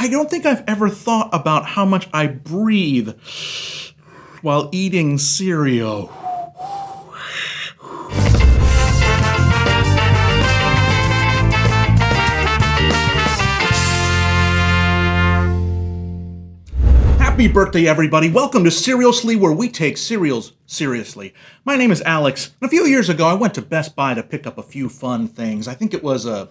I don't think I've ever thought about how much I breathe while eating cereal. Happy birthday, everybody. Welcome to Cerealsly, where we take cereals seriously. My name is Alex, and a few years ago, I went to Best Buy to pick up a few fun things. I think it was a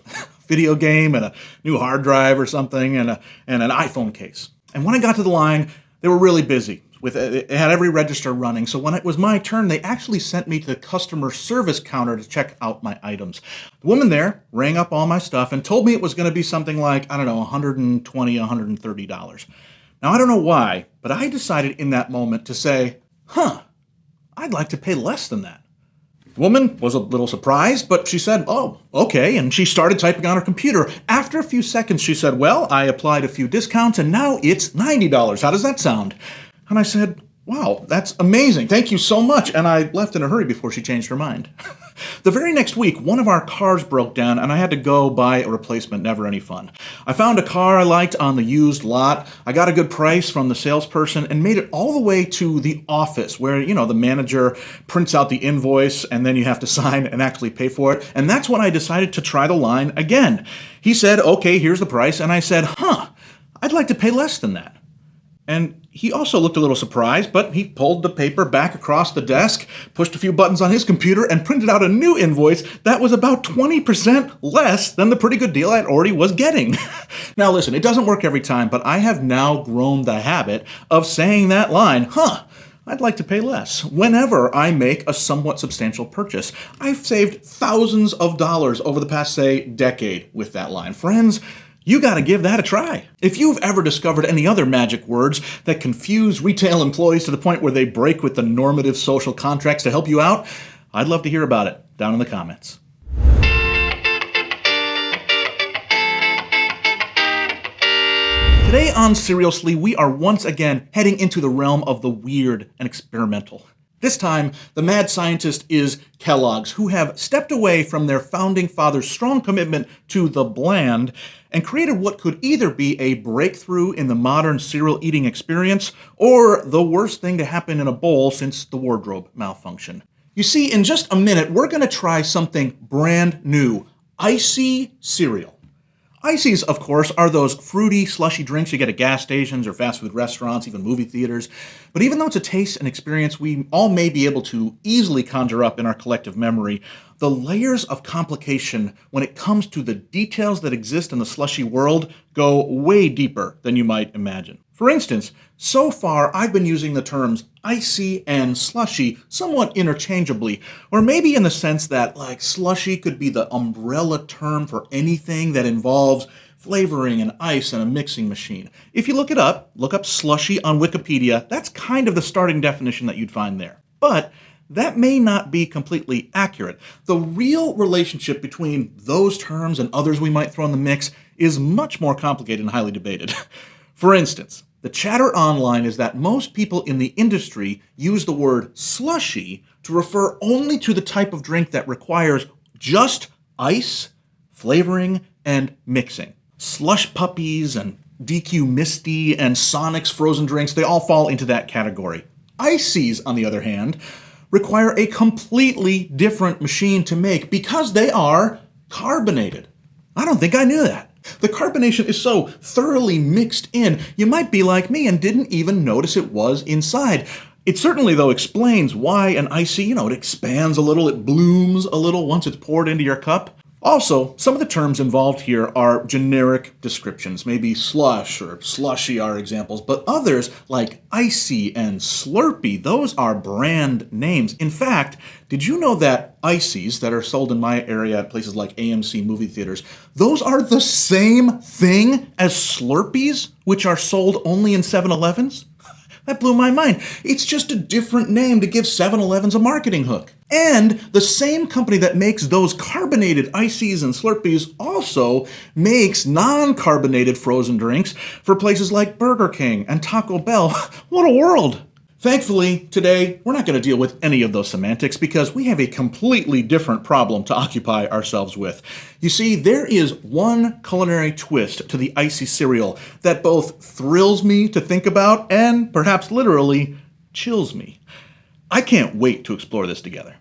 video game and a new hard drive or something, and an iPhone case. And when I got to the line, they were really busy. It had every register running, so when it was my turn, they actually sent me to the customer service counter to check out my items. The woman there rang up all my stuff and told me it was going to be something like, $120, $130. Now, I don't know why, but I decided in that moment to say, I'd like to pay less than that. The woman was a little surprised, but she said, oh, okay, and she started typing on her computer. After a few seconds, she said, well, I applied a few discounts, and now it's $90. How does that sound? And I said, wow, that's amazing. Thank you so much. And I left in a hurry before she changed her mind. The very next week, one of our cars broke down and I had to go buy a replacement. Never any fun. I found a car I liked on the used lot. I got a good price from the salesperson and made it all the way to the office where, the manager prints out the invoice and then you have to sign and actually pay for it. And that's when I decided to try the line again. He said, okay, here's the price. And I said, I'd like to pay less than that. And he also looked a little surprised, but he pulled the paper back across the desk, pushed a few buttons on his computer, and printed out a new invoice that was about 20% less than the pretty good deal I already was getting. Now listen, it doesn't work every time, but I have now grown the habit of saying that line, I'd like to pay less, whenever I make a somewhat substantial purchase. I've saved thousands of dollars over the past, decade with that line. Friends, you gotta give that a try. If you've ever discovered any other magic words that confuse retail employees to the point where they break with the normative social contracts to help you out, I'd love to hear about it down in the comments. Today on Cerealsly, we are once again heading into the realm of the weird and experimental. This time, the mad scientist is Kellogg's, who have stepped away from their founding father's strong commitment to the bland and created what could either be a breakthrough in the modern cereal eating experience or the worst thing to happen in a bowl since the wardrobe malfunction. You see, in just a minute, we're going to try something brand new, ICEE cereal. ICEEs, of course, are those fruity, slushy drinks you get at gas stations or fast food restaurants, even movie theaters. But even though it's a taste and experience we all may be able to easily conjure up in our collective memory, the layers of complication when it comes to the details that exist in the slushy world go way deeper than you might imagine. For instance, so far I've been using the terms ICEE and slushy somewhat interchangeably, or maybe in the sense that slushy could be the umbrella term for anything that involves flavoring and ice and a mixing machine. If you look up slushy on Wikipedia, that's kind of the starting definition that you'd find there. But that may not be completely accurate. The real relationship between those terms and others we might throw in the mix is much more complicated and highly debated. For instance, the chatter online is that most people in the industry use the word slushy to refer only to the type of drink that requires just ice, flavoring, and mixing. Slush puppies and DQ Misty and Sonic's frozen drinks, they all fall into that category. ICEEs, on the other hand, require a completely different machine to make because they are carbonated. I don't think I knew that. The carbonation is so thoroughly mixed in, you might be like me and didn't even notice it was inside. It certainly, though, explains why an ICEE, it expands a little, it blooms a little once it's poured into your cup. Also, some of the terms involved here are generic descriptions. Maybe slush or slushy are examples, but others like ICEE and Slurpee, those are brand names. In fact, did you know that ICEEs that are sold in my area at places like AMC movie theaters, those are the same thing as Slurpees, which are sold only in 7-Elevens? That blew my mind. It's just a different name to give 7-Elevens a marketing hook. And the same company that makes those carbonated ICEEs and Slurpees also makes non-carbonated frozen drinks for places like Burger King and Taco Bell. What a world! Thankfully, today, we're not going to deal with any of those semantics because we have a completely different problem to occupy ourselves with. You see, there is one culinary twist to the ICEE cereal that both thrills me to think about and perhaps literally chills me. I can't wait to explore this together.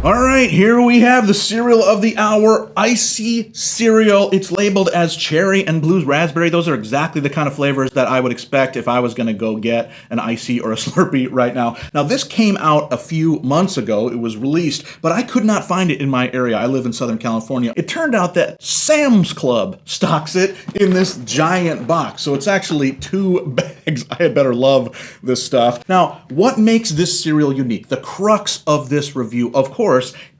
All right, here we have the cereal of the hour, ICEE cereal. It's labeled as cherry and blue raspberry. Those are exactly the kind of flavors that I would expect if I was going to go get an ICEE or a Slurpee right now. Now, this came out a few months ago. It was released, but I could not find it in my area. I live in Southern California. It turned out that Sam's Club stocks it in this giant box, so it's actually 2 bags. I had better love this stuff. Now, what makes this cereal unique? The crux of this review, of course,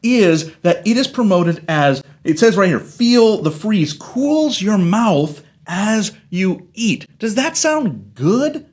is that it is promoted as, it says right here, feel the freeze, cools your mouth as you eat. Does that sound good?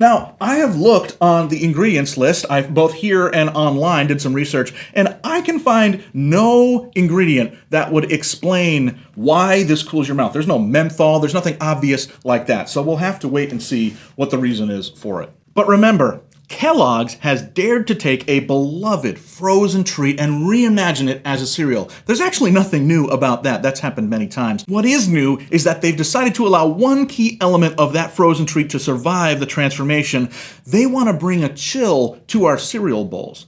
Now, I have looked on the ingredients list, I've both here and online did some research, and I can find no ingredient that would explain why this cools your mouth. There's no menthol, there's nothing obvious like that, so we'll have to wait and see what the reason is for it. But remember, Kellogg's has dared to take a beloved frozen treat and reimagine it as a cereal. There's actually nothing new about that. That's happened many times. What is new is that they've decided to allow one key element of that frozen treat to survive the transformation. They want to bring a chill to our cereal bowls.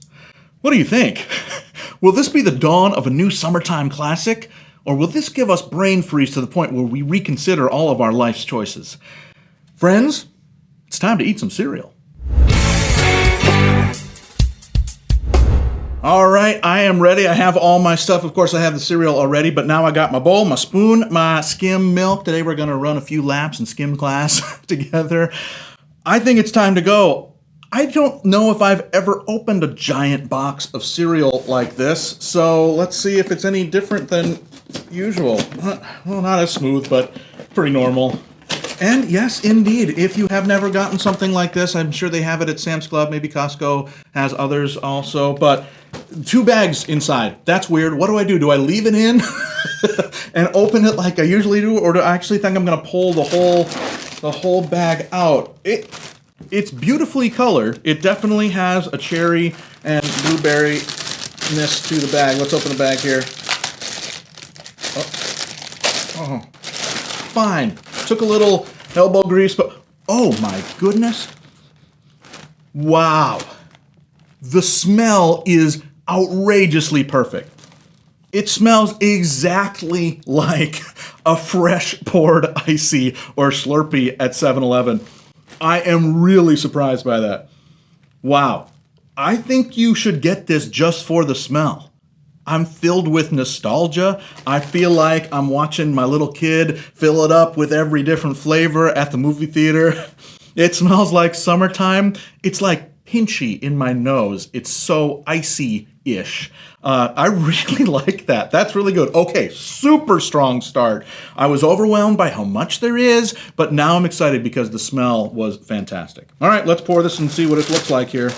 What do you think? Will this be the dawn of a new summertime classic? Or will this give us brain freeze to the point where we reconsider all of our life's choices? Friends, it's time to eat some cereal. All right, I am ready. I have all my stuff. Of course, I have the cereal already, but now I got my bowl, my spoon, my skim milk. Today we're going to run a few laps in skim class together. I think it's time to go. I don't know if I've ever opened a giant box of cereal like this, so let's see if it's any different than usual. Well, not as smooth, but pretty normal. And yes, indeed, if you have never gotten something like this, I'm sure they have it at Sam's Club, maybe Costco has others also, but 2 bags inside. That's weird. What do I do? Do I leave it in and open it like I usually do, or do I actually think I'm going to pull the whole bag out? It's beautifully colored. It definitely has a cherry and blueberry-ness to the bag. Let's open the bag here. Oh. Fine. Took a little elbow grease, but oh my goodness. Wow. The smell is outrageously perfect. It smells exactly like a fresh poured ICEE or Slurpee at 7-Eleven. I am really surprised by that. Wow. I think you should get this just for the smell. I'm filled with nostalgia. I feel like I'm watching my little kid fill it up with every different flavor at the movie theater. It smells like summertime. It's like pinchy in my nose. It's so icy-ish. I really like that. That's really good. Okay, super strong start. I was overwhelmed by how much there is, but now I'm excited because the smell was fantastic. All right, let's pour this and see what it looks like here.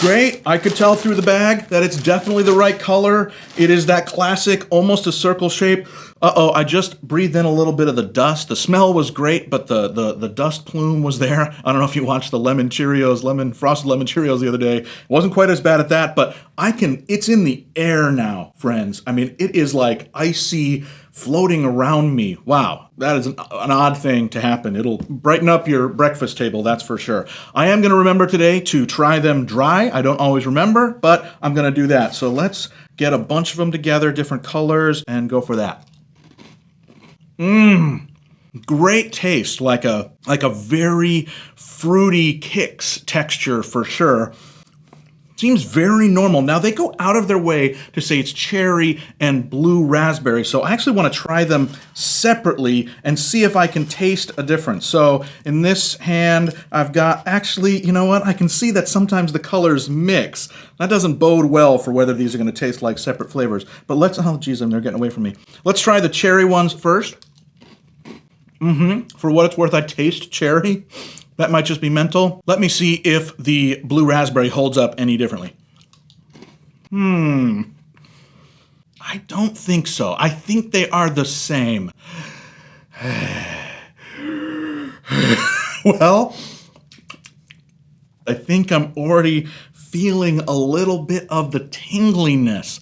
Great. I could tell through the bag that it's definitely the right color. It is that classic, almost a circle shape. Uh-oh, I just breathed in a little bit of the dust. The smell was great, but the dust plume was there. I don't know if you watched the frosted lemon Cheerios the other day. It wasn't quite as bad at that, but it's in the air now, friends. I mean, it is like icy floating around me. Wow, that is an odd thing to happen. It'll brighten up your breakfast table, that's for sure. I am going to remember today to try them dry. I don't always remember, but I'm going to do that. So let's get a bunch of them together, different colors, and go for that. Great taste, like a very fruity Kix texture for sure. Seems very normal. Now, they go out of their way to say it's cherry and blue raspberry, so I actually want to try them separately and see if I can taste a difference. So in this hand, I've got, actually, you know what? I can see that sometimes the colors mix. That doesn't bode well for whether these are going to taste like separate flavors. But oh geez, they're getting away from me. Let's try the cherry ones first. For what it's worth, I taste cherry. That might just be mental. Let me see if the blue raspberry holds up any differently. I I don't think so. I think they are the same. Well, I think I'm already feeling a little bit of the tingliness.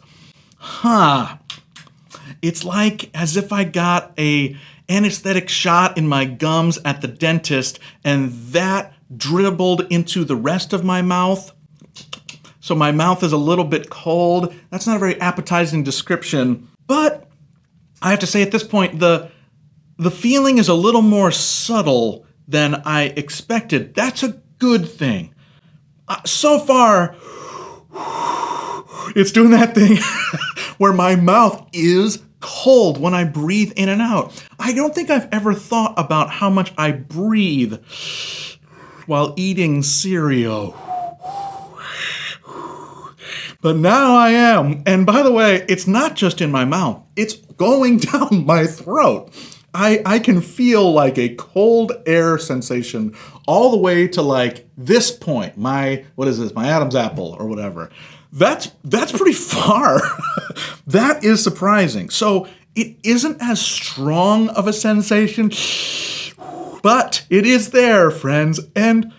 It's like as if I got a anesthetic shot in my gums at the dentist and that dribbled into the rest of my mouth. So my mouth is a little bit cold. That's not a very appetizing description, but I have to say at this point, the feeling is a little more subtle than I expected. That's a good thing. So far, it's doing that thing where my mouth is cold when I breathe in and out. I don't think I've ever thought about how much I breathe while eating cereal. But now I am. And by the way, it's not just in my mouth. It's going down my throat. I can feel like a cold air sensation all the way to like this point. What is this? My Adam's apple or whatever. That's pretty far. That is surprising. So it isn't as strong of a sensation, but it is there, friends. And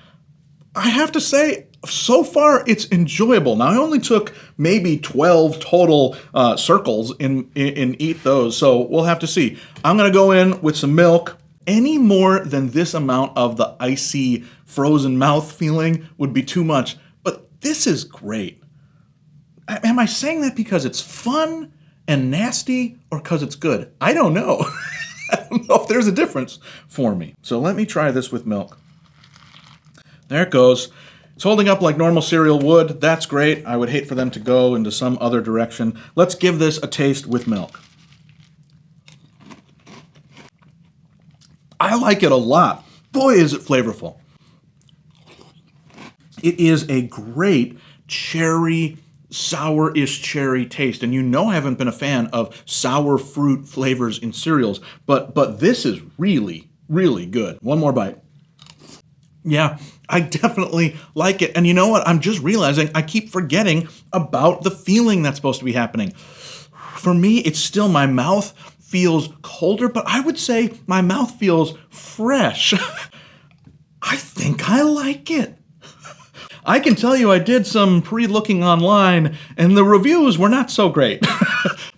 I have to say, so far it's enjoyable. Now I only took maybe 12 total circles in eat those, so we'll have to see. I'm gonna go in with some milk. Any more than this amount of the icy frozen mouth feeling would be too much, but this is great. Am I saying that because it's fun and nasty or because it's good? I don't know. I don't know if there's a difference for me. So let me try this with milk. There it goes. It's holding up like normal cereal would. That's great. I would hate for them to go into some other direction. Let's give this a taste with milk. I like it a lot. Boy, is it flavorful. It is a great cherry, sour-ish cherry taste. And you know I haven't been a fan of sour fruit flavors in cereals, but this is really, really good. One more bite. Yeah, I definitely like it. And you know what? I'm just realizing I keep forgetting about the feeling that's supposed to be happening. For me, it's still my mouth feels colder, but I would say my mouth feels fresh. I think I like it. I can tell you I did some pre-looking online, and the reviews were not so great.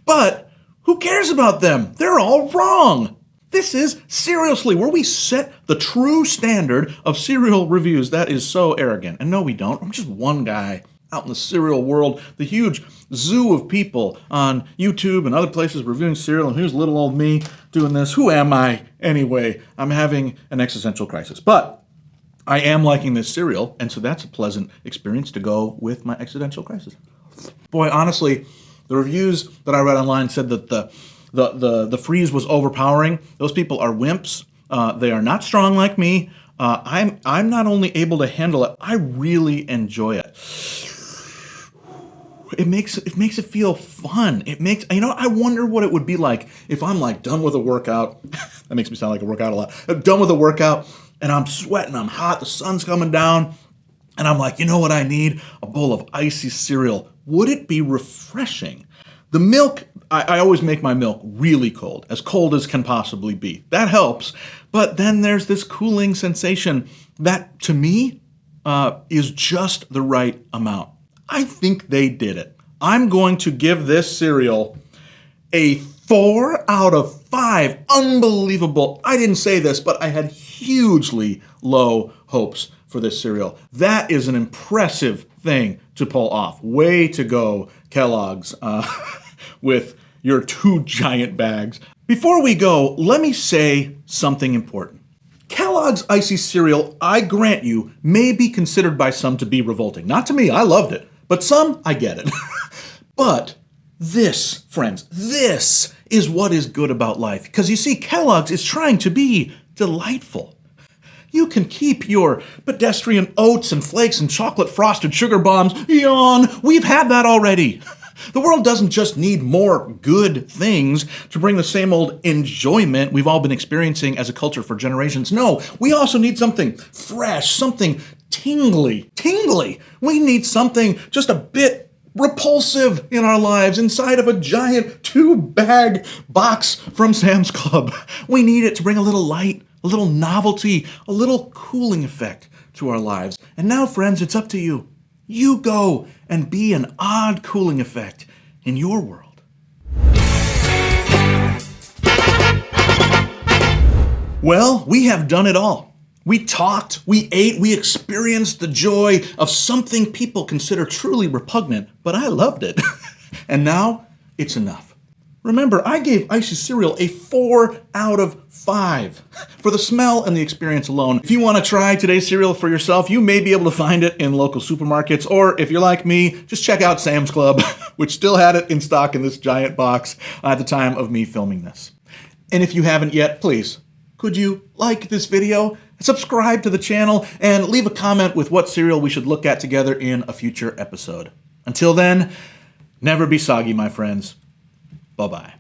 But who cares about them? They're all wrong. This is Cerealsly, where we set the true standard of cereal reviews. That is so arrogant. And no, we don't. I'm just one guy out in the cereal world, the huge zoo of people on YouTube and other places reviewing cereal, and here's little old me doing this. Who am I anyway? I'm having an existential crisis. But I am liking this cereal, and so that's a pleasant experience to go with my existential crisis. Boy, honestly, the reviews that I read online said that the freeze was overpowering. Those people are wimps. They are not strong like me. I'm not only able to handle it, I really enjoy it. It makes it feel fun. I wonder what it would be like if I'm like done with a workout. That makes me sound like I work out a lot. I'm done with a workout and I'm sweating, I'm hot, the sun's coming down, and I'm like, you know what I need? A bowl of icy cereal. Would it be refreshing? The milk, I always make my milk really cold as can possibly be. That helps. But then there's this cooling sensation that, to me, is just the right amount. I think they did it. I'm going to give this cereal a 4 out of 5. Unbelievable. I didn't say this, but I had hugely low hopes for this cereal. That is an impressive thing to pull off. Way to go, Kellogg's, with your 2 giant bags. Before we go, let me say something important. Kellogg's ICEE cereal, I grant you, may be considered by some to be revolting. Not to me, I loved it. But some, I get it. But this, friends, this is what is good about life. Because you see, Kellogg's is trying to be delightful. You can keep your pedestrian oats and flakes and chocolate frosted sugar bombs. Yawn, we've had that already. The world doesn't just need more good things to bring the same old enjoyment we've all been experiencing as a culture for generations. No, we also need something fresh, something tingly. We need something just a bit repulsive in our lives inside of a giant 2-bag box from Sam's Club. We need it to bring a little light, a little novelty, a little cooling effect to our lives. And now, friends, it's up to you. You go and be an odd cooling effect in your world. Well, we have done it all. We talked, we ate, we experienced the joy of something people consider truly repugnant, but I loved it. And now, it's enough. Remember, I gave ICEE cereal a 4 out of 5 for the smell and the experience alone. If you want to try today's cereal for yourself, you may be able to find it in local supermarkets, or if you're like me, just check out Sam's Club, which still had it in stock in this giant box at the time of me filming this. And if you haven't yet, please, could you like this video, subscribe to the channel, and leave a comment with what cereal we should look at together in a future episode. Until then, never be soggy, my friends. Bye-bye.